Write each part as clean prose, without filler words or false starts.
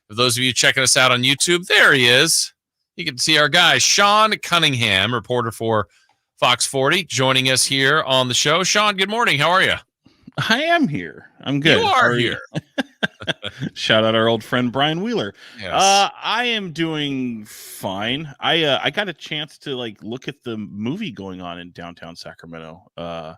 For those of you checking us out on YouTube, there he is. You can see our guy, Sean Cunningham, reporter for Fox 40, joining us here on the show. Sean, good morning. How are you? I am here. I'm good. You are here. Shout out our old friend Brian Wheeler. Yes. I am doing fine. I got a chance to look at the movie going on in downtown Sacramento. The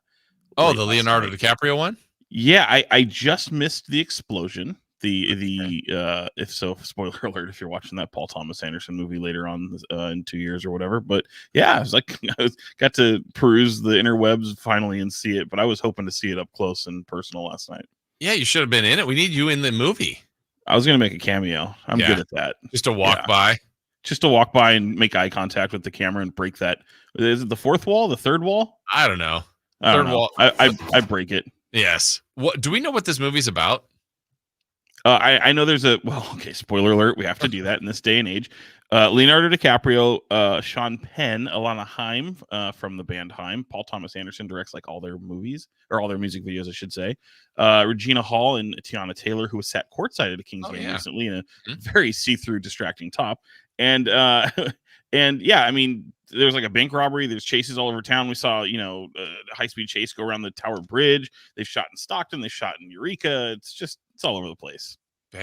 Leonardo DiCaprio one? Yeah, I just missed the explosion. If so, spoiler alert if you're watching that Paul Thomas Anderson movie later on in 2 years or whatever. But yeah, I was got to peruse the interwebs finally and see it, but I was hoping to see it up close and personal last night. Yeah, you should have been in it. We need you in the movie. I was going to make a cameo. I'm good at that. Just to walk by. Just to walk by and make eye contact with the camera and break that. Is it the fourth wall? The third wall? I don't know. Third wall. I break it. Yes. What do we know what this movie's about? I know there's spoiler alert. We have to do that in this day and age. Leonardo DiCaprio, Sean Penn, Alana Haim from the band Haim. Paul Thomas Anderson directs all their movies, or all their music videos, I should say. Regina Hall and Tiana Taylor, who was sat courtside at a Kings game recently in a very see-through, distracting top. And yeah, I mean, there's a bank robbery. There's chases all over town. We saw, a high-speed chase go around the Tower Bridge. They've shot in Stockton. They shot in Eureka. It's all over the place.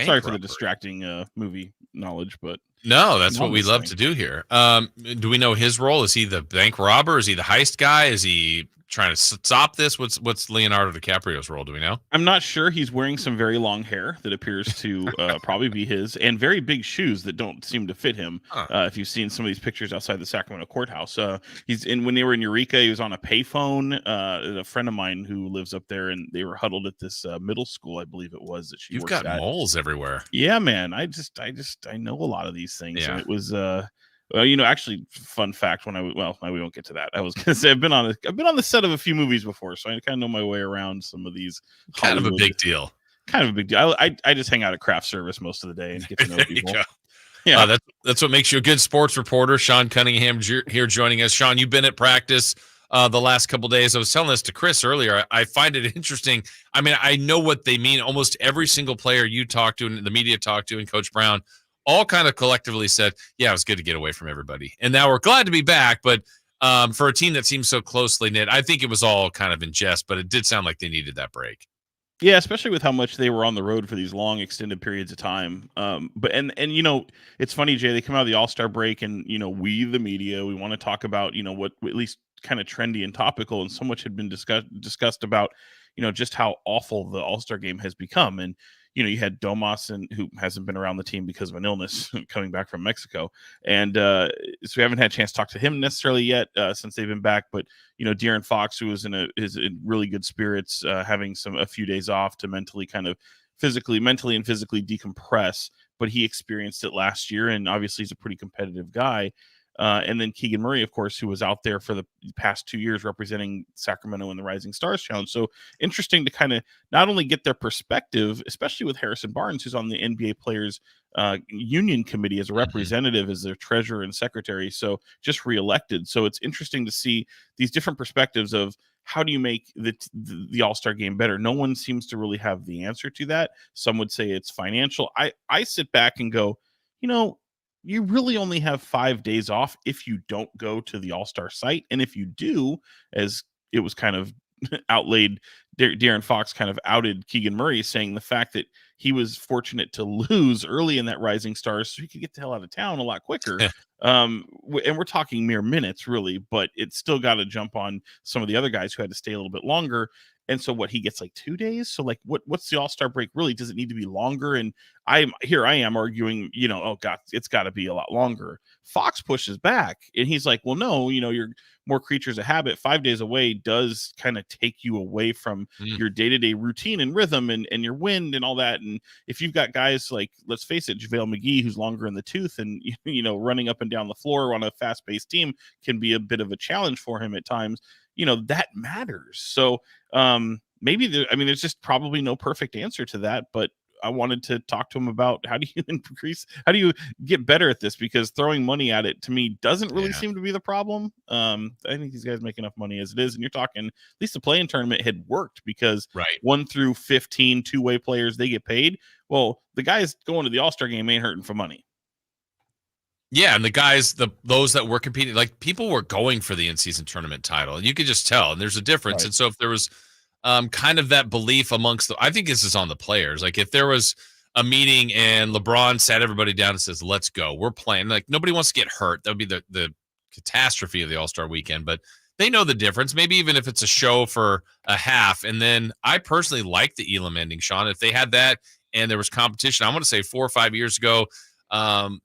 Sorry for the distracting movie knowledge, but no, that's what we love to do here. Do we know his role? Is he the bank robber? Is he the heist guy? Is he trying to stop this? What's Leonardo DiCaprio's role? Do we know? I'm not sure. He's wearing some very long hair that appears to probably be his, and very big shoes that don't seem to fit him. If you've seen some of these pictures outside the Sacramento courthouse, when they were in Eureka, he was on a payphone. A friend of mine who lives up there, and they were huddled at this middle school, I believe it was, that she works at. You've got moles everywhere. Yeah, man. I know a lot of these things, and it was actually, fun fact. We won't get to that. I was going to say I've been on the set of a few movies before, so I kind of know my way around some of these. Kind of a big deal. I just hang out at craft service most of the day and get to know people. Yeah, that's what makes you a good sports reporter. Sean Cunningham here joining us. Sean, you've been at practice the last couple of days. I was telling this to Chris earlier. I find it interesting. I mean, I know what they mean. Almost every single player you talk to and the media talk to and Coach Brown all kind of collectively said, yeah, it was good to get away from everybody. And now we're glad to be back. But for a team that seems so closely knit, I think it was all kind of in jest, but it did sound like they needed that break. Yeah, especially with how much they were on the road for these long extended periods of time. But it's funny, Jay, they come out of the All-Star break and, we, the media, we want to talk about, what at least kind of trendy and topical, and so much had been discussed about, just how awful the All-Star game has become. And, you had Domas, who hasn't been around the team because of an illness coming back from Mexico. And so we haven't had a chance to talk to him necessarily yet since they've been back. But, De'Aaron Fox, who is in really good spirits, having a few days off to mentally and physically decompress. But he experienced it last year, and obviously he's a pretty competitive guy. And then Keegan Murray, of course, who was out there for the past 2 years representing Sacramento in the Rising Stars Challenge. So interesting to kind of not only get their perspective, especially with Harrison Barnes, who's on the NBA Players Union Committee as a representative, as their treasurer and secretary, so just reelected. So it's interesting to see these different perspectives of how do you make the All-Star game better? No one seems to really have the answer to that. Some would say it's financial. I sit back and go, you really only have 5 days off if you don't go to the All-Star site. And if you do, as it was kind of outlaid, De'Aaron Fox kind of outed Keegan Murray, saying the fact that he was fortunate to lose early in that Rising Stars so he could get the hell out of town a lot quicker. And we're talking mere minutes, really, but it's still got to jump on some of the other guys who had to stay a little bit longer. And so he gets 2 days. So what's the All-Star break really? Does it need to be longer? And I am arguing, oh God, it's got to be a lot longer. Fox pushes back and he's like, well, no, you're more creatures of habit. 5 days away does kind of take you away from your day-to-day routine and rhythm and your wind and all that. And if you've got guys let's face it, JaVale McGee, who's longer in the tooth and, running up and down the floor on a fast-paced team can be a bit of a challenge for him at times. That matters. So maybe there's just probably no perfect answer to that, but I wanted to talk to him about how do you get better at this, because throwing money at it to me doesn't really Yeah. seem to be the problem. I think these guys make enough money as it is, and you're talking at least the play-in tournament had worked because Right. 1 through 15 two-way players, they get paid. Well, the guys going to the All-Star game ain't hurting for money. Yeah, and the guys, those that were competing, like people were going for the in-season tournament title, and you could just tell. And there's a difference. Right. And so if there was kind of that belief amongst I think this is on the players. Like if there was a meeting and LeBron sat everybody down and says, "Let's go, we're playing." Like nobody wants to get hurt. That would be the catastrophe of the All-Star weekend. But they know the difference. Maybe even if it's a show for a half. And then I personally like the Elam ending, Sean. If they had that and there was competition, I want to say 4 or 5 years ago.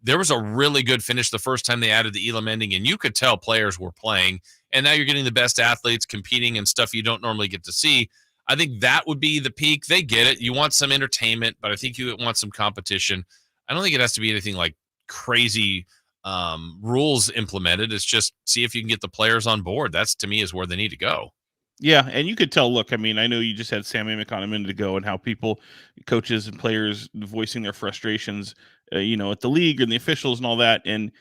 There was a really good finish the first time they added the Elam ending, and you could tell players were playing. And now you're getting the best athletes competing and stuff you don't normally get to see. I think that would be the peak. They get it. You want some entertainment, but I think you want some competition. I don't think it has to be anything like crazy rules implemented. It's just see if you can get the players on board. That's to me is where they need to go. Yeah, and you could tell. Look, I mean, I know you just had Sam Amick on a minute ago, and how people, coaches and players, voicing their frustrations, at the league and the officials and all that. And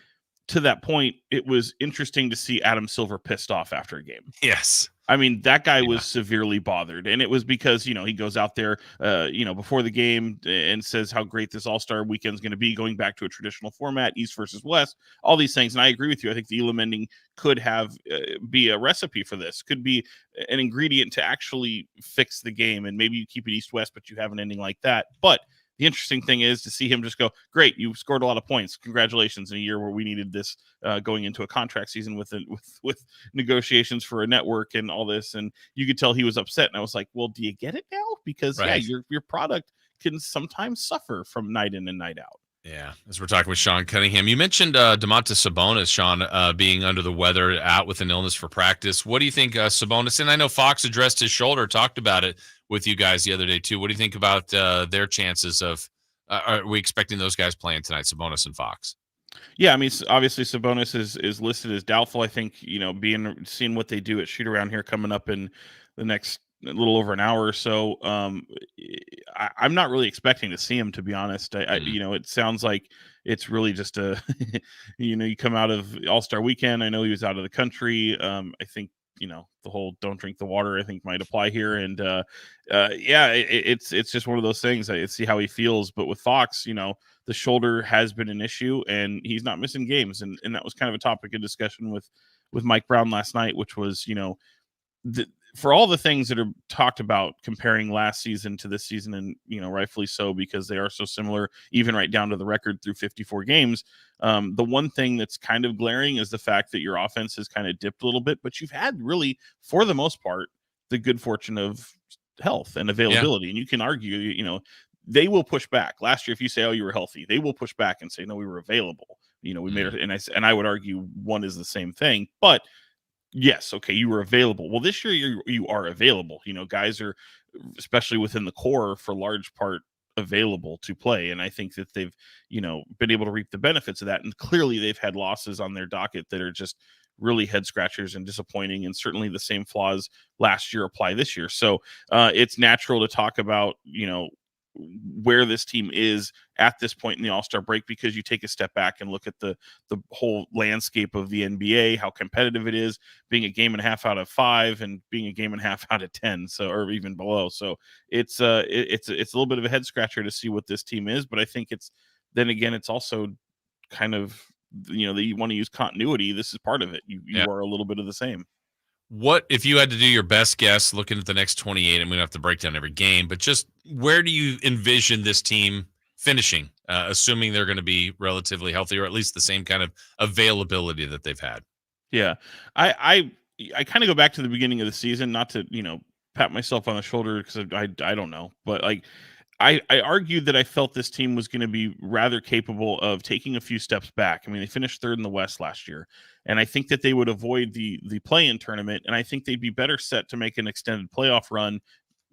to that point, it was interesting to see Adam Silver pissed off after a game. Yes. I mean, that guy Yeah. was severely bothered, and it was because, he goes out there, before the game and says how great this All-Star weekend is going to be, going back to a traditional format, East versus West, all these things. And I agree with you. I think the Elam ending could have be a recipe for this, could be an ingredient to actually fix the game. And maybe you keep it East-West, but you have an ending like that. But the interesting thing is to see him just go, great, you scored a lot of points. Congratulations, in a year where we needed this going into a contract season with negotiations for a network and all this. And you could tell he was upset. And I was like, well, do you get it now? Because Right. your product can sometimes suffer from night in and night out. Yeah, as we're talking with Sean Cunningham, you mentioned Domantas Sabonis, Sean, being under the weather, out with an illness for practice. What do you think, Sabonis? And I know Fox addressed his shoulder, talked about it with you guys the other day too. What do you think about their chances of? Are we expecting those guys playing tonight, Sabonis and Fox? Yeah, I mean, obviously Sabonis is listed as doubtful. I think seeing what they do at shoot around here coming up in the next little over an hour or so. I'm not really expecting to see him, to be honest. It sounds like it's really just a, you come out of All-Star weekend. I know he was out of the country. I think, the whole don't drink the water, I think, might apply here. And it's just one of those things. I see how he feels. But with Fox, the shoulder has been an issue, and he's not missing games. And that was kind of a topic of discussion with Mike Brown last night, which was, for all the things that are talked about comparing last season to this season, and rightfully so, because they are so similar, even right down to the record through 54 games. The one thing that's kind of glaring is the fact that your offense has kind of dipped a little bit, but you've had really, for the most part, the good fortune of health and availability. And you can argue, they will push back. Last year, if you say, "Oh, you were healthy," they will push back and say, "No, we were available." We made it, and I would argue one is the same thing, but. Yes, okay, you were available. Well, this year you are available. Guys are, especially within the core, for large part available to play, and I think that they've been able to reap the benefits of that. And clearly, they've had losses on their docket that are just really head scratchers and disappointing. And certainly, the same flaws last year apply this year. So it's natural to talk about where this team is at this point in the All-Star break, because you take a step back and look at the whole landscape of the NBA, how competitive it is, being a game and a half out of 5 and being a game and a half out of 10, or even below. So it's a little bit of a head scratcher to see what this team is. But I think it's also kind of, that you want to use continuity. This is part of it. You are a little bit of the same. What if you had to do your best guess looking at the next 28, and we don't have to break down every game, but just where do you envision this team finishing, assuming they're going to be relatively healthy, or at least the same kind of availability that they've had? Yeah. I kind of go back to the beginning of the season, not to, pat myself on the shoulder, because I don't know, but I argued that I felt this team was going to be rather capable of taking a few steps back. I mean, they finished third in the West last year, and I think that they would avoid the play-in tournament, and I think they'd be better set to make an extended playoff run,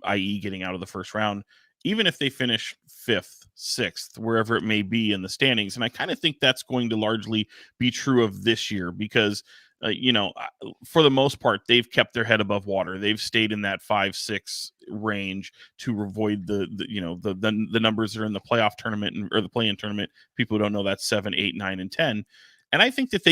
i.e. getting out of the first round, even if they finish 5th, 6th, wherever it may be in the standings. And I kind of think that's going to largely be true of this year, because for the most part, they've kept their head above water. They've stayed in that 5-6 range to avoid the numbers that are in the playoff tournament or the play-in tournament. People who don't know, that's 7, 8, 9, and 10. And I think that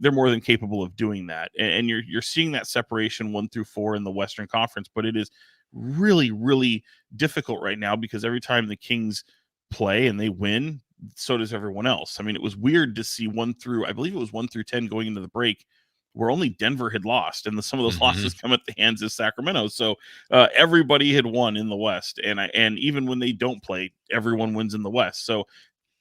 they're more than capable of doing that. And you're seeing that separation 1 through 4 in the Western Conference, but it is really, really difficult right now because every time the Kings play and they win, so does everyone else. I mean, it was weird to see I believe it was 1 through 10 going into the break, where only Denver had lost, and some of those losses come at the hands of Sacramento. So everybody had won in the West, and even when they don't play, everyone wins in the West. So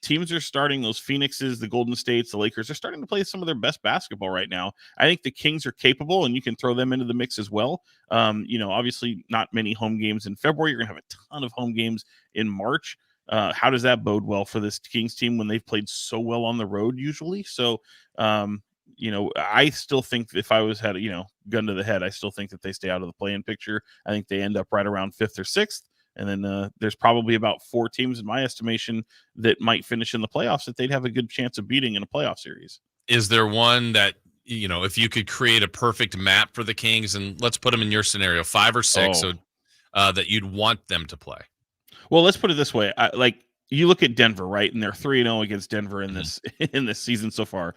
teams are starting, those Phoenixes, the Golden States, the Lakers are starting to play some of their best basketball right now. I think the Kings are capable, and you can throw them into the mix as well. Obviously not many home games in February. You're going to have a ton of home games in March. How does that bode well for this Kings team when they've played so well on the road usually? So, I still think if I was had gun to the head, I still think that they stay out of the play-in picture. I think they end up right around 5th or 6th. And then there's probably about 4 teams in my estimation that might finish in the playoffs that they'd have a good chance of beating in a playoff series. Is there one that, if you could create a perfect map for the Kings, and let's put them in your scenario, 5 or 6, so that you'd want them to play? Well, let's put it this way. You look at Denver, right? And they're 3-0 against Denver in this season so far.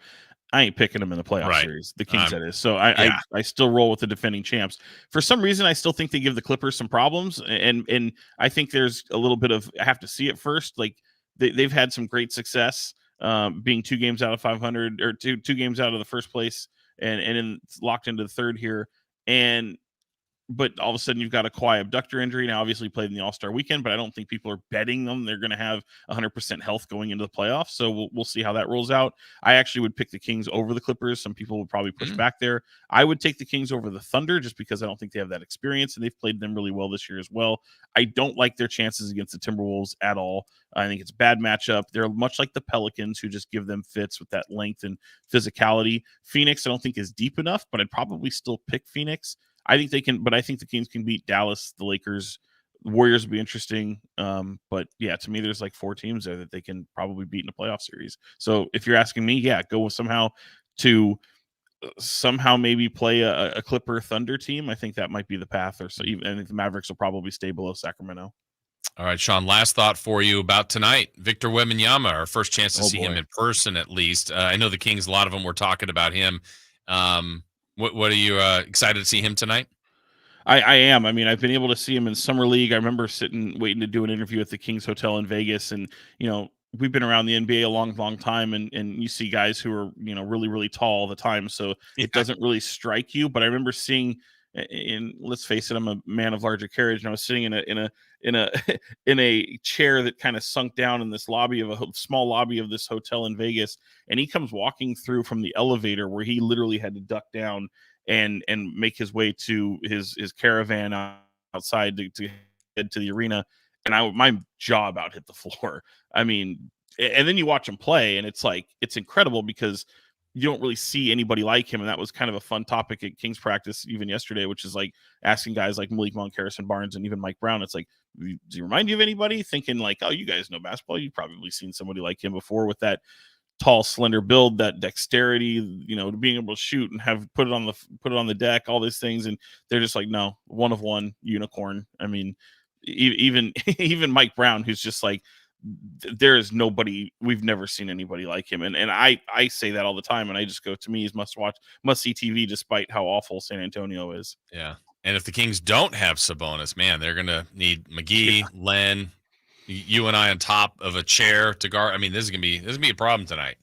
I ain't picking them in the playoff series. The Kings, that is. So I still roll with the defending champs. For some reason, I still think they give the Clippers some problems, and I think there's a little bit of I have to see it first. Like they've had some great success, being 2 games out of 500 or two games out of the first place, and locked into the third here, but all of a sudden you've got a Kawhi abductor injury. Now, obviously played in the All-Star weekend, but I don't think people are betting them they're going to have 100% health going into the playoffs. So we'll see how that rolls out. I actually would pick the Kings over the Clippers. Some people would probably push back there. I would take the Kings over the Thunder just because I don't think they have that experience, and they've played them really well this year as well. I don't like their chances against the Timberwolves at all. I think it's a bad matchup. They're much like the Pelicans, who just give them fits with that length and physicality. Phoenix, I don't think is deep enough, but I'd probably still pick Phoenix. I think they can, but I think the Kings can beat Dallas, the Lakers, the Warriors would be interesting. But yeah, to me, there's like 4 teams there that they can probably beat in a playoff series. So if you're asking me, go with somehow maybe play a Clipper Thunder team. I think that might be the path. I think the Mavericks will probably stay below Sacramento. All right, Sean, last thought for you about tonight. Victor Wembanyama, our first chance to see him in person, at least. I know the Kings, a lot of them were talking about him. What are you excited to see him tonight? I am. I mean, I've been able to see him in summer league. I remember waiting to do an interview at the Kings Hotel in Vegas, and we've been around the NBA a long, long time, and you see guys who are really, really tall all the time, so it doesn't really strike you. But I remember seeing, and let's face it, I'm a man of larger carriage, and I was sitting in a chair that kind of sunk down in this small lobby of this hotel in Vegas, and he comes walking through from the elevator where he literally had to duck down and make his way to his caravan outside to head to the arena, and my jaw about hit the floor. I mean, and then you watch him play, and it's incredible because you don't really see anybody like him. And that was kind of a fun topic at Kings practice even yesterday, which is like asking guys like Malik Monk, Harrison Barnes, and even Mike Brown. It's like, does he remind you of anybody? Thinking like, oh, you guys know basketball. You've probably seen somebody like him before with that tall, slender build, that dexterity, being able to shoot and have put it on the deck, all these things. And they're just like, no, one of one unicorn. I mean, even Mike Brown, who's just like, there is nobody, we've never seen anybody like him. And I say that all the time, and I just go, to me, he's must see TV, despite how awful San Antonio is. Yeah. And if the Kings don't have Sabonis, man, they're going to need McGee, Len, you and I on top of a chair to guard. I mean, this is gonna be a problem tonight.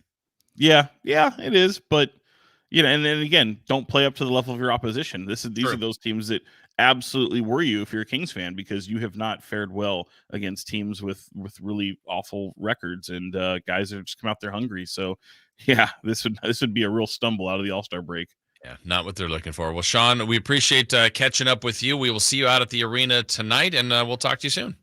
Yeah, it is. But and then again, don't play up to the level of your opposition. These are those teams that absolutely worry you if you're a Kings fan, because you have not fared well against teams with really awful records, and guys that just come out there hungry. So yeah, this would be a real stumble out of the All-Star break. Yeah, not what they're looking for. Well, Sean, we appreciate catching up with you. We will see you out at the arena tonight, and we'll talk to you soon.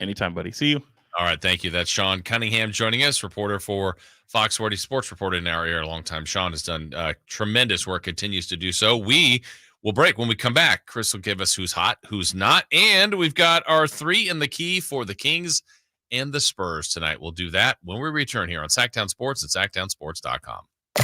Anytime, buddy. See you. All right. Thank you. That's Sean Cunningham joining us, reporter for Fox 40 Sports, reported in our area a long time. Sean has done tremendous work, continues to do so. We will break. When we come back, Chris will give us who's hot, who's not. And we've got our 3 in the key for the Kings and the Spurs tonight. We'll do that when we return here on Sactown Sports at SactownSports.com.